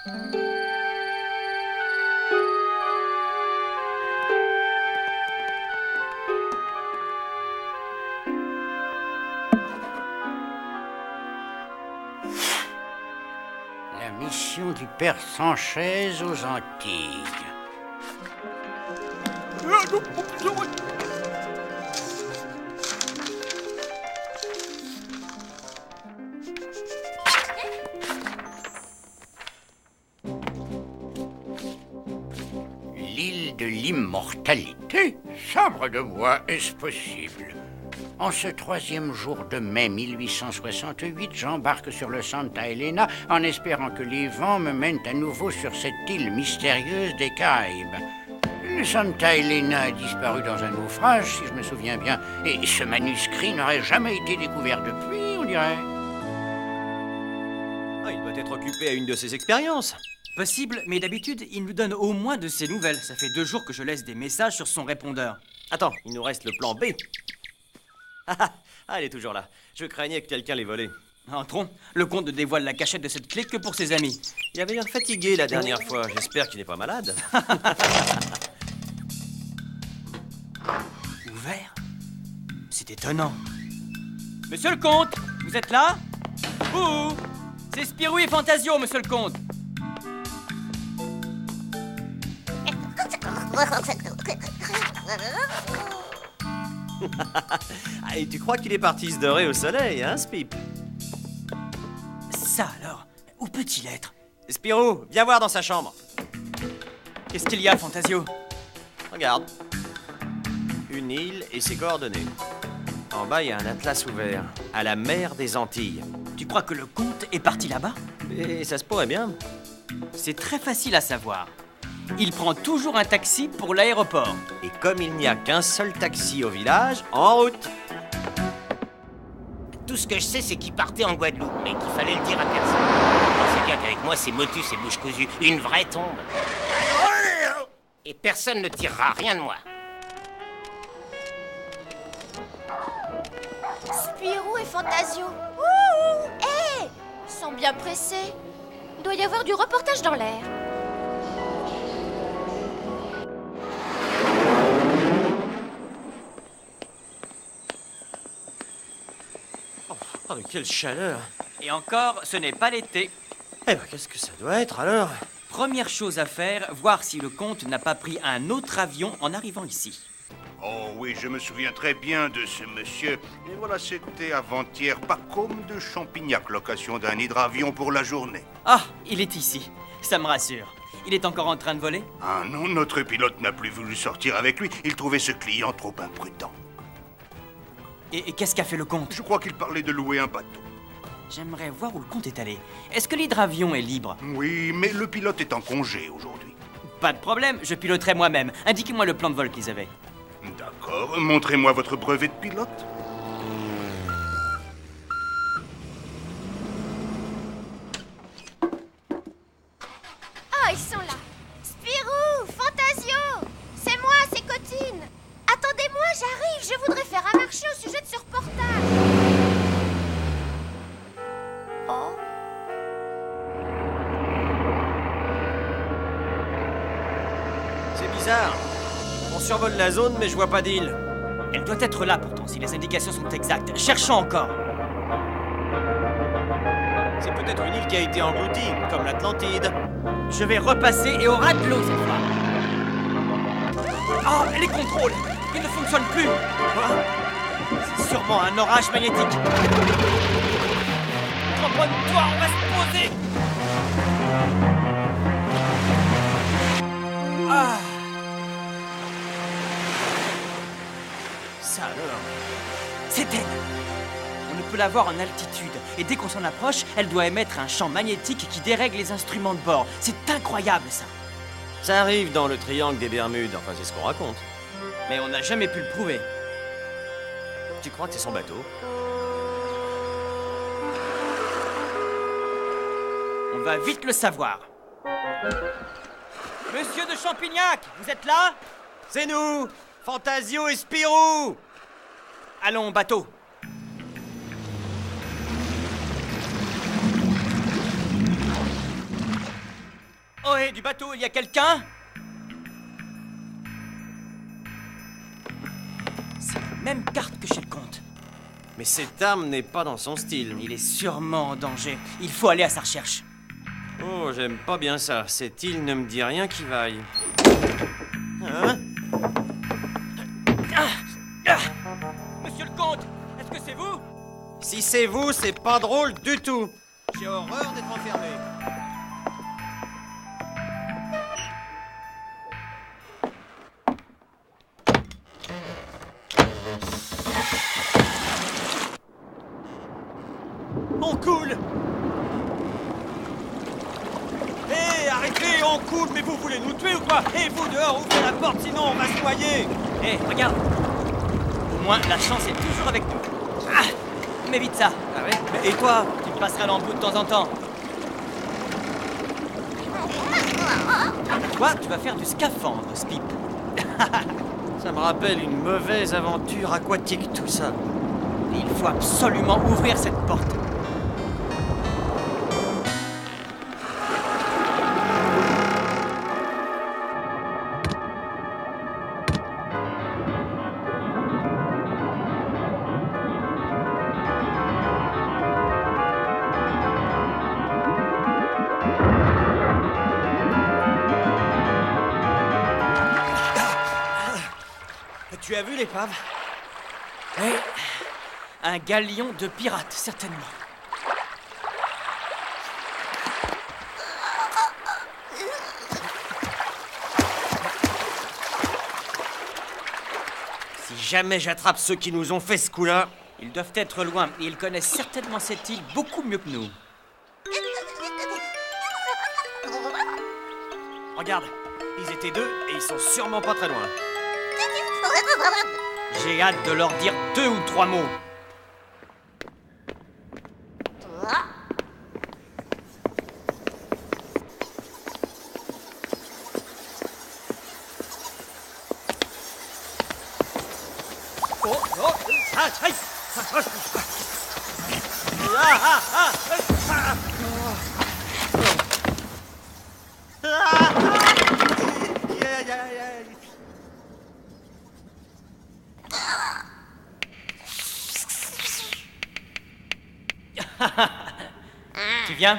La mission du père Sanchez aux Antilles. L'île de l'immortalité? Sabre de bois, est-ce possible? En ce 3e jour de mai 1868, j'embarque sur le Santa Elena en espérant que les vents me mènent à nouveau sur cette île mystérieuse des Caraïbes. Le Santa Elena a disparu dans un naufrage, si je me souviens bien, et ce manuscrit n'aurait jamais été découvert depuis, on dirait. Ah, il doit être occupé à une de ses expériences. Possible, mais d'habitude, il nous donne au moins de ses nouvelles. Ça fait 2 jours que je laisse des messages sur son répondeur. Attends, il nous reste le plan B. Ah, elle est toujours là. Je craignais que quelqu'un l'ait volée. Entrons. Le comte ne dévoile la cachette de cette clé que pour ses amis. Il avait l'air fatigué la dernière fois. J'espère qu'il n'est pas malade. Ouvert? C'est étonnant. Monsieur le comte, vous êtes là? Ouh! C'est Spirou et Fantasio, monsieur le comte. Ah, et tu crois qu'il est parti se dorer au soleil, hein, Spip? Ça alors, où peut-il être? Spirou, viens voir dans sa chambre. Qu'est-ce qu'il y a, Fantasio? Regarde. Une île et ses coordonnées. En bas, il y a un atlas ouvert, à la mer des Antilles. Tu crois que le comte est parti là-bas? Et ça se pourrait bien. C'est très facile à savoir. Il prend toujours un taxi pour l'aéroport. Et comme il n'y a qu'un seul taxi au village, en route. Tout ce que je sais, c'est qu'il partait en Guadeloupe, mais qu'il fallait le dire à personne. C'est bien qu'avec moi, c'est motus et bouche cousue. Une vraie tombe. Et personne ne tirera rien de moi. Spirou et Fantasio. Ouh! Hé! Ils sont bien pressés. Il doit y avoir du reportage dans l'air. Oh, mais quelle chaleur! Et encore, ce n'est pas l'été. Eh ben, qu'est-ce que ça doit être alors? Première chose à faire, voir si le comte n'a pas pris un autre avion en arrivant ici. Oh oui, je me souviens très bien de ce monsieur. Et voilà, c'était avant-hier, Pacôme de Champignac, location d'un hydravion pour la journée. Ah, il est ici. Ça me rassure. Il est encore en train de voler? Ah non, notre pilote n'a plus voulu sortir avec lui. Il trouvait ce client trop imprudent. Et qu'est-ce qu'a fait le comte? Je crois qu'il parlait de louer un bateau. J'aimerais voir où le comte est allé. Est-ce que l'hydravion est libre? Oui, mais le pilote est en congé aujourd'hui. Pas de problème, je piloterai moi-même. Indiquez-moi le plan de vol qu'ils avaient. D'accord, montrez-moi votre brevet de pilote. Ah, ils sont là. Spirou, Fantasio. C'est moi, c'est Cotine. Attendez-moi, j'arrive. Je voudrais faire un marché au sujet de ce reportage. Oh. C'est bizarre. On survole la zone, mais je vois pas d'île. Elle doit être là pourtant, si les indications sont exactes. Cherchons encore. C'est peut-être une île qui a été engloutie, comme l'Atlantide. Je vais repasser et au ras de l'eau cette fois. Oh, les contrôles! Ils ne fonctionnent plus! C'est sûrement un orage magnétique. Cramponne-toi, on va se poser! Ah! Ça alors? C'est elle! On ne peut la voir en altitude, et dès qu'on s'en approche, elle doit émettre un champ magnétique qui dérègle les instruments de bord. C'est incroyable, ça! Ça arrive dans le triangle des Bermudes, enfin c'est ce qu'on raconte. Mais on n'a jamais pu le prouver. Tu crois que c'est son bateau? On va vite le savoir. Monsieur de Champignac, vous êtes là? C'est nous! Fantasio et Spirou! Allons, bateau. Oh, hé, du bateau, il y a quelqu'un? C'est la même carte que chez le comte. Mais cette arme n'est pas dans son style. Il est sûrement en danger. Il faut aller à sa recherche. Oh, j'aime pas bien ça. Cette île ne me dit rien qui vaille. Hein? Monsieur le comte, est-ce que c'est vous? Si c'est vous, c'est pas drôle du tout. J'ai horreur d'être enfermé. On coule! Hé, arrêtez, on coule, mais vous voulez nous tuer ou quoi? Et vous dehors, ouvrez la porte, sinon on va se noyer. Hé, regarde! Au moins, la chance est toujours avec nous. Ah, mais vite ça! Ah ouais? Et toi? Tu me passeras l'embout de temps en temps. Toi, tu vas faire du scaphandre, Spip. Ça me rappelle une mauvaise aventure aquatique, tout ça. Il faut absolument ouvrir cette porte. Tu as vu l'épave? Oui, un galion de pirates, certainement. Si jamais j'attrape ceux qui nous ont fait ce coup-là... Ils doivent être loin et ils connaissent certainement cette île beaucoup mieux que nous. Regarde, ils étaient deux et ils sont sûrement pas très loin. J'ai hâte de leur dire 2 ou 3 mots. Oh, oh, ah, aïe. Tu viens?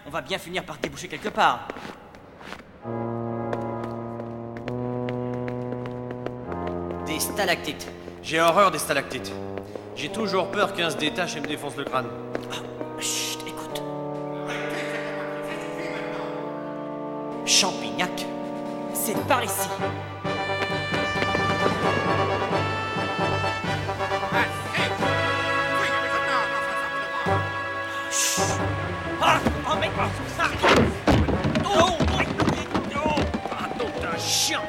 On va bien finir par déboucher quelque part. Des stalactites. J'ai horreur des stalactites. J'ai toujours peur qu'un se détache et me défonce le crâne. Chut, écoute. Champignac. C'est par ici. Ah, oh, mais... Oh, t'es un chien.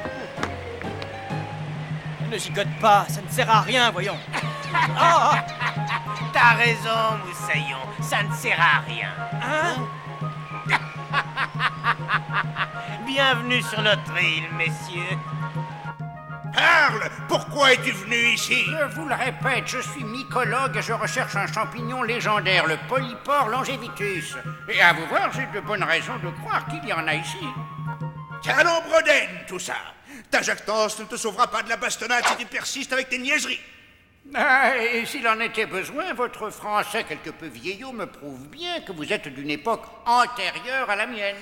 Ne gigote pas, ça ne sert à rien, voyons. Ah, T'as raison, Moussaillon, ça ne sert à rien. hein? Bienvenue sur notre île, messieurs. Parle! Pourquoi es-tu venu ici? Je vous le répète, je suis mycologue et je recherche un champignon légendaire, le Polypore longevitus. Et à vous voir, j'ai de bonnes raisons de croire qu'il y en a ici. C'est un ombre d'aine, tout ça. Ta jactance ne te sauvera pas de la bastonnade si tu persistes avec tes niaiseries. Ah, et s'il en était besoin, votre français quelque peu vieillot me prouve bien que vous êtes d'une époque antérieure à la mienne.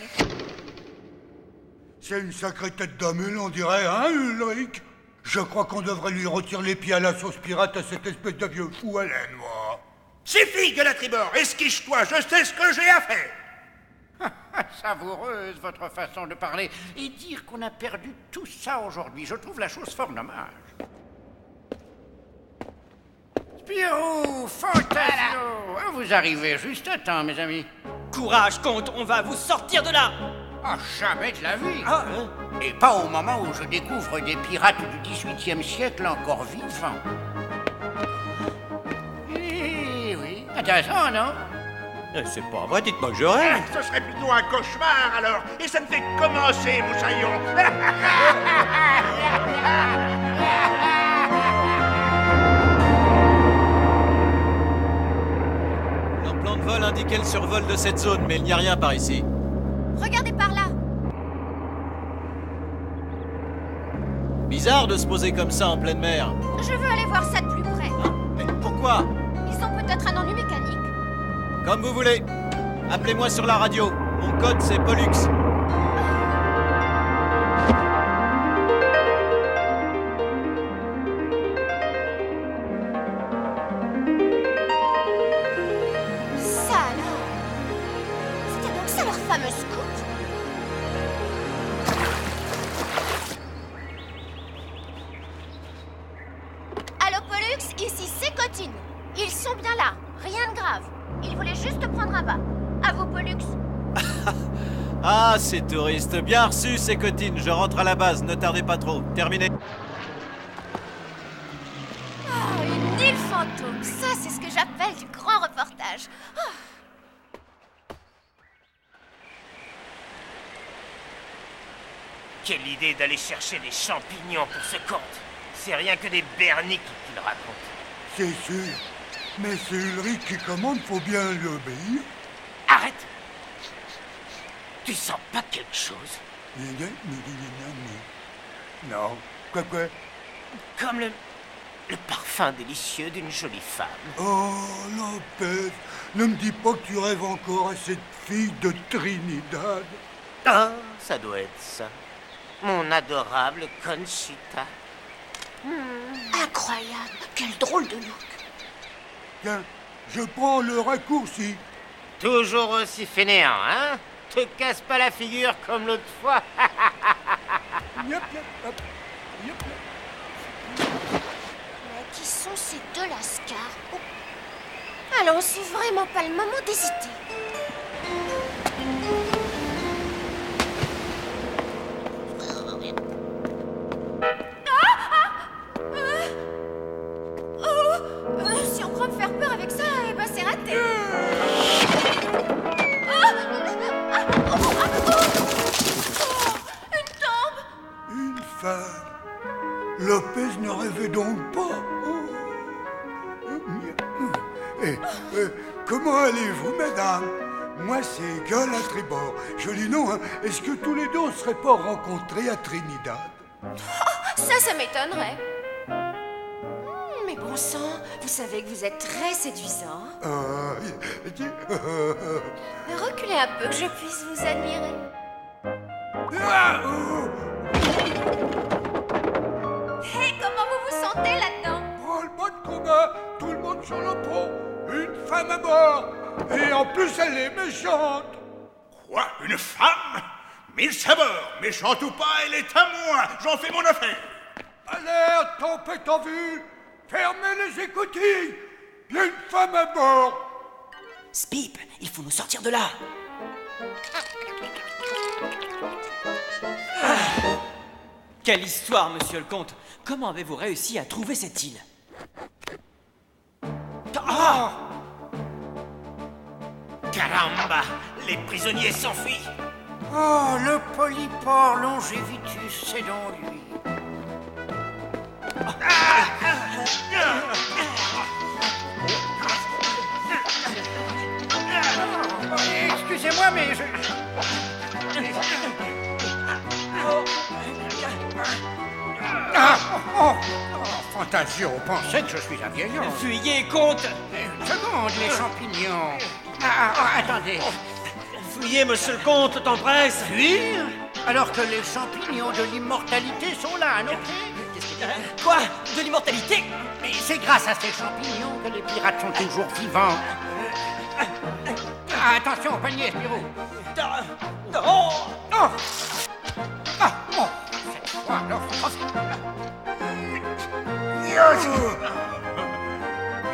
C'est une sacrée tête d'amule, on dirait, hein, Ulrich? Je crois qu'on devrait lui retirer les pieds à la sauce pirate à cette espèce de vieux fou à laine, moi. Suffit, gueule à tribord, esquiche-toi, je sais ce que j'ai à faire. Savoureuse, votre façon de parler. Et dire qu'on a perdu tout ça aujourd'hui, je trouve la chose fort dommage. Spirou, Fantasio, ah, vous arrivez juste à temps, mes amis. Courage, comte, on va vous sortir de là. Ah, jamais de la vie. Ah, Et pas au moment où je découvre des pirates du XVIIIe siècle encore vivants. Eh oui, intéressant, non? C'est pas vrai, dites-moi que je rêve. Ce serait plutôt un cauchemar, alors. Et ça ne fait que commencer, Moussaillon. Leur plan de vol indiquait le survol de cette zone, mais il n'y a rien par ici. Regardez par là. bizarre de se poser comme ça en pleine mer. Je veux aller voir ça de plus près. Hein? Mais pourquoi? Ils ont peut-être un ennui mécanique. Comme vous voulez. Appelez-moi sur la radio. Mon code, c'est Pollux. Ça alors? C'était donc ça leur fameux scout? Allô Pollux, ici c'est Cotine. Ils sont bien là, rien de grave. Ils voulaient juste prendre un bain. À vous Pollux. Ah, ces touristes. Bien reçu, c'est Cotine. Je rentre à la base. Ne tardez pas trop. Terminé. Oh, une île fantôme. Ça, c'est ce que j'appelle du grand reportage. Oh. Quelle idée d'aller chercher des champignons pour ce conte. C'est rien que des berniques qu'il raconte. C'est sûr. Mais c'est Ulrich qui commande, faut bien lui obéir. Arrête! Tu sens pas quelque chose? Non. Quoi? Comme le parfum délicieux d'une jolie femme. Oh, Lopez, ne me dis pas que tu rêves encore à cette fille de Trinidad. Ah, ça doit être ça. Mon adorable Conchita. Incroyable. Quel drôle de look. Tiens, je prends le raccourci. Toujours aussi fainéant, hein? Te casse pas la figure comme l'autre fois. Yep, hop. Yep. Mais qui sont ces deux lascars? Oh. Alors, c'est vraiment pas le moment d'hésiter. Si on croit me faire peur avec ça, eh ben c'est raté. Une tombe. Une femme. Lopez ne rêvait donc pas. Comment allez-vous, madame? Moi, c'est Gueule à tribord. Joli nom, hein? Est-ce que tous les deux on serait pas rencontrés à Trinidad? Ça m'étonnerait. Mais bon sang, vous savez que vous êtes très séduisant. Reculez un peu que je puisse vous admirer. Hé, comment vous vous sentez là-dedans? Oh, le mot de combat, tout le monde sur le pont. Une femme à bord. Et en plus, elle est méchante. Quoi? Une femme? Mille sabords, méchante ou pas, elle est à moi. J'en fais mon affaire. Alerte, tempête en vue. Fermez les écoutilles. Il y a une femme à bord. Spip, il faut nous sortir de là. Quelle histoire, monsieur le comte. Comment avez-vous réussi à trouver cette île? Ah! Caramba! Les prisonniers s'enfuient! Oh, le polypore longévitus, c'est donc lui. Excusez-moi, mais je... Fantasio, pensez que je suis un vieil homme. Fuyez, comte! Une seconde, les champignons. Attendez. Fuyez, monsieur le comte, t'empresse! Fuir? Alors que les champignons de l'immortalité sont là, à nos pieds. Quoi? De l'immortalité? Mais c'est grâce à ces champignons que les pirates sont toujours vivants. Attention au panier, Spirou. Non! Oh! Cette fois, alors...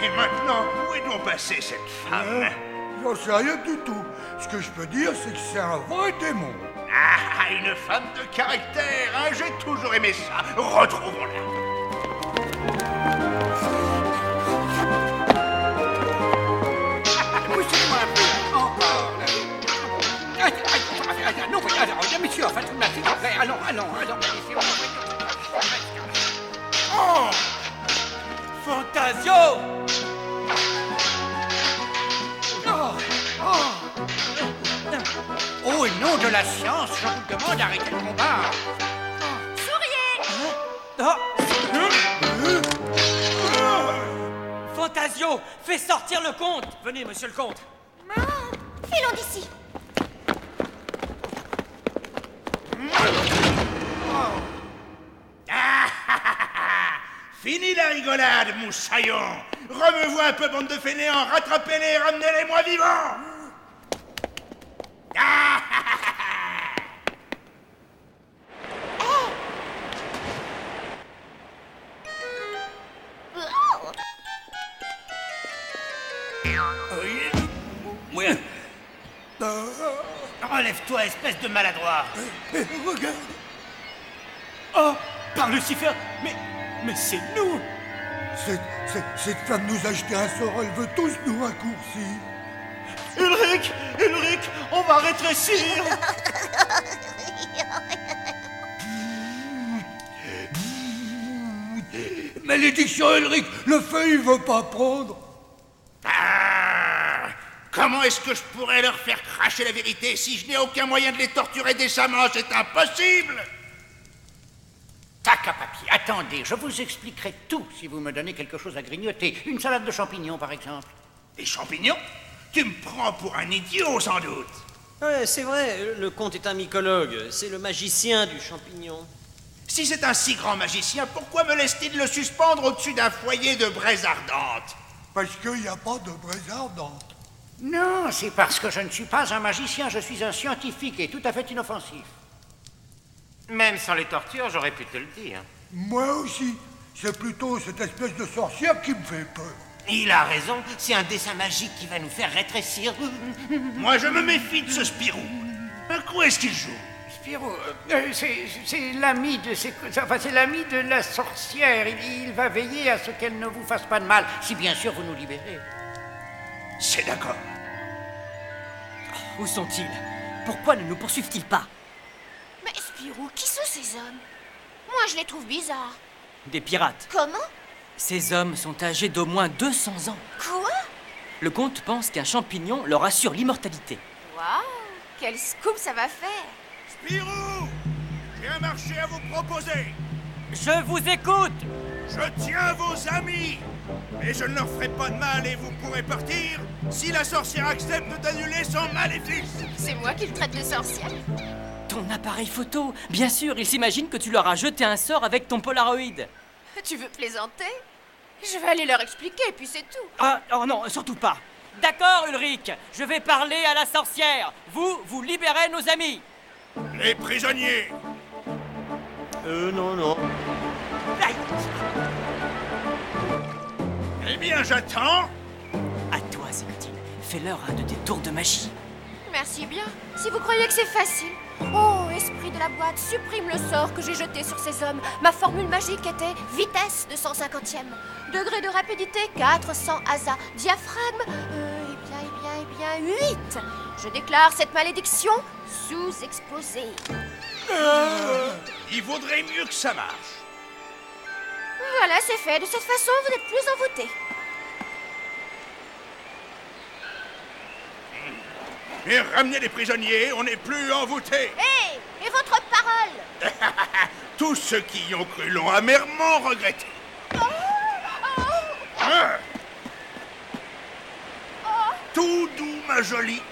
Et maintenant, où est donc passée cette femme? J'en sais rien du tout. Ce que je peux dire, c'est que c'est un vrai démon. Ah, une femme de caractère, hein, j'ai toujours aimé ça. Retrouvons-la. Poussez-moi un peu, encore. Non, monsieur, enfin, tout s'il vous plaît. Allons, laissez-moi. Oh! Fantasio! Au nom de la science, je vous demande d'arrêter le combat. Souriez! Fantasio, fais sortir le comte. Venez, monsieur le comte. Filons d'ici. Fini la rigolade, moussaillon. Remue-vous un peu, bande de fainéants. Rattrapez-les et ramenez-les-moi vivants. Relève-toi, espèce de maladroit. Regarde. Oh, par Lucifer, mais c'est nous. Cette femme nous a jeté un sort, elle veut tous nous raccourcir. Ulrich, on va rétrécir. Malédiction, Ulrich, le feu, il veut pas prendre. Comment est-ce que je pourrais leur faire cracher la vérité si je n'ai aucun moyen de les torturer décemment? C'est impossible. Tac à papier. Attendez, je vous expliquerai tout si vous me donnez quelque chose à grignoter. Une salade de champignons, par exemple. Des champignons? Tu me prends pour un idiot, sans doute. Ouais, c'est vrai, le comte est un mycologue. C'est le magicien du champignon. Si c'est un si grand magicien, pourquoi me laisse-t-il le suspendre au-dessus d'un foyer de braise ardente? Parce qu'il n'y a pas de braise ardente. Non, c'est parce que je ne suis pas un magicien, je suis un scientifique et tout à fait inoffensif. Même sans les tortures, j'aurais pu te le dire. Moi aussi. C'est plutôt cette espèce de sorcière qui me fait peur. Il a raison, c'est un dessin magique qui va nous faire rétrécir. Moi, je me méfie de ce Spirou. À quoi est-ce qu'il joue? Spirou, c'est l'ami de c'est l'ami de la sorcière. Il va veiller à ce qu'elle ne vous fasse pas de mal, si bien sûr vous nous libérez. C'est d'accord. Où sont-ils? Pourquoi ne nous poursuivent-ils pas? Mais Spirou, qui sont ces hommes? Moi, je les trouve bizarres. Des pirates. Comment? Ces hommes sont âgés d'au moins 200 ans. Quoi? Le comte pense qu'un champignon leur assure l'immortalité. Waouh! Quel scoop ça va faire! Spirou, j'ai un marché à vous proposer. Je vous écoute! Je tiens vos amis. Mais je ne leur ferai pas de mal et vous pourrez partir si la sorcière accepte d'annuler son maléfice. C'est moi qui le traite de sorcière? Ton appareil photo! Bien sûr, ils s'imaginent que tu leur as jeté un sort avec ton Polaroid. Tu veux plaisanter? Je vais aller leur expliquer, puis c'est tout. Ah, oh non, surtout pas. D'accord, Ulrich, je vais parler à la sorcière. Vous libérez nos amis. Les prisonniers. Non. Aïe. Eh bien, j'attends. À toi, Cécile. Fais-leur un de tes tours de magie. Merci bien. Si vous croyez que c'est facile. Oh, esprit de la boîte, supprime le sort que j'ai jeté sur ces hommes. Ma formule magique était vitesse de 150e. Degré de rapidité 400 asa. Diaphragme, eh bien, 8. Je déclare cette malédiction sous-exposée. Il vaudrait mieux que ça marche. Voilà, c'est fait. De cette façon, vous n'êtes plus envoûtés. Et ramenez les prisonniers, on n'est plus envoûtés. Hé! Et votre parole? Tous ceux qui y ont cru l'ont amèrement regretté. Hein? Tout doux, ma jolie.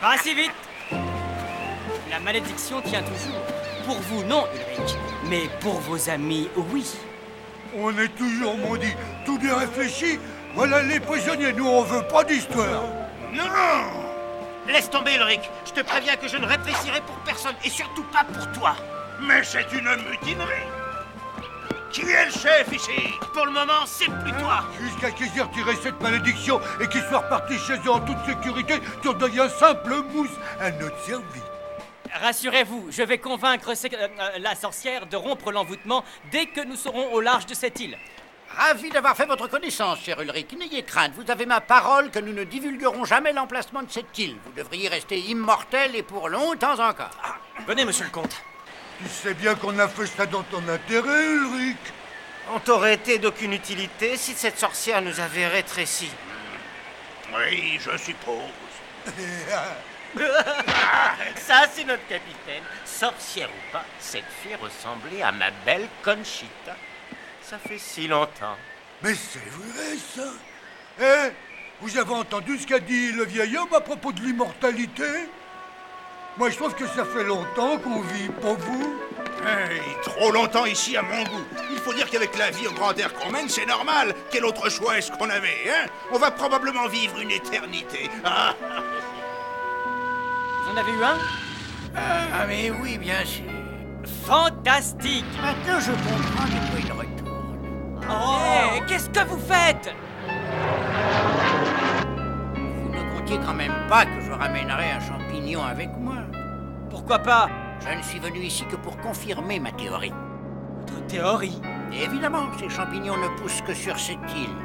Pas si vite. La malédiction tient toujours. Pour vous, non, Ulrich. Mais pour vos amis, oui. On est toujours maudits. Tout bien réfléchi. Voilà les prisonniers. Nous, on veut pas d'histoire. Non! Laisse tomber, Ulrich. Je te préviens que je ne rétrécirai pour personne, et surtout pas pour toi. Mais c'est une mutinerie. Qui est le chef ici? Pour le moment, c'est plus toi. Jusqu'à qu'ils aient retiré cette malédiction et qu'ils soient repartis chez eux en toute sécurité, tu redonnes un simple mousse à notre service. Rassurez-vous, je vais convaincre la sorcière de rompre l'envoûtement dès que nous serons au large de cette île. Ravi d'avoir fait votre connaissance, cher Ulrich. N'ayez crainte, vous avez ma parole que nous ne divulguerons jamais l'emplacement de cette île. Vous devriez rester immortel et pour longtemps encore. Venez, monsieur le comte. Tu sais bien qu'on a fait ça dans ton intérêt, Ulrich. On t'aurait été d'aucune utilité si cette sorcière nous avait rétrécis. Oui, je suppose. Ça, c'est notre capitaine. Sorcière ou pas, cette fille ressemblait à ma belle Conchita. Ça fait si longtemps. Mais c'est vrai, ça. Eh, vous avez entendu ce qu'a dit le vieil homme à propos de l'immortalité? Moi, je trouve que ça fait longtemps qu'on vit, pas vous? Hey, trop longtemps ici à mon goût. Il faut dire qu'avec la vie au grand air qu'on mène, c'est normal. Quel autre choix est-ce qu'on avait, hein? On va probablement vivre une éternité. Ah. Vous en avez eu un? Ah, mais oui, bien sûr. Fantastique! Maintenant, je comprends de quoi il retourne. Oh, qu'est-ce que vous faites? Vous ne comptiez quand même pas que je ramènerais un champignon avec moi. Pourquoi pas? Je ne suis venu ici que pour confirmer ma théorie. Votre théorie? Et évidemment, ces champignons ne poussent que sur cette île.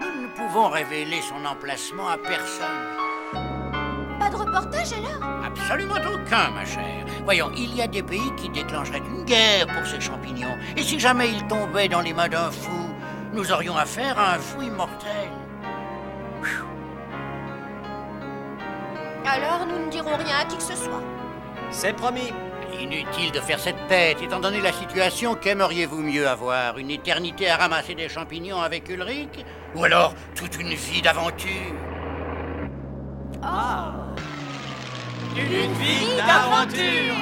Nous ne pouvons révéler son emplacement à personne. Pas de reportage alors? Absolument aucun, ma chère. Voyons, il y a des pays qui déclencheraient une guerre pour ces champignons. Et si jamais ils tombaient dans les mains d'un fou, nous aurions affaire à un fou immortel. Alors nous ne dirons rien à qui que ce soit. C'est promis. Inutile de faire cette tête, étant donné la situation, qu'aimeriez-vous mieux avoir? Une éternité à ramasser des champignons avec Ulrich? Ou alors toute une vie d'aventure? Une vie d'aventure!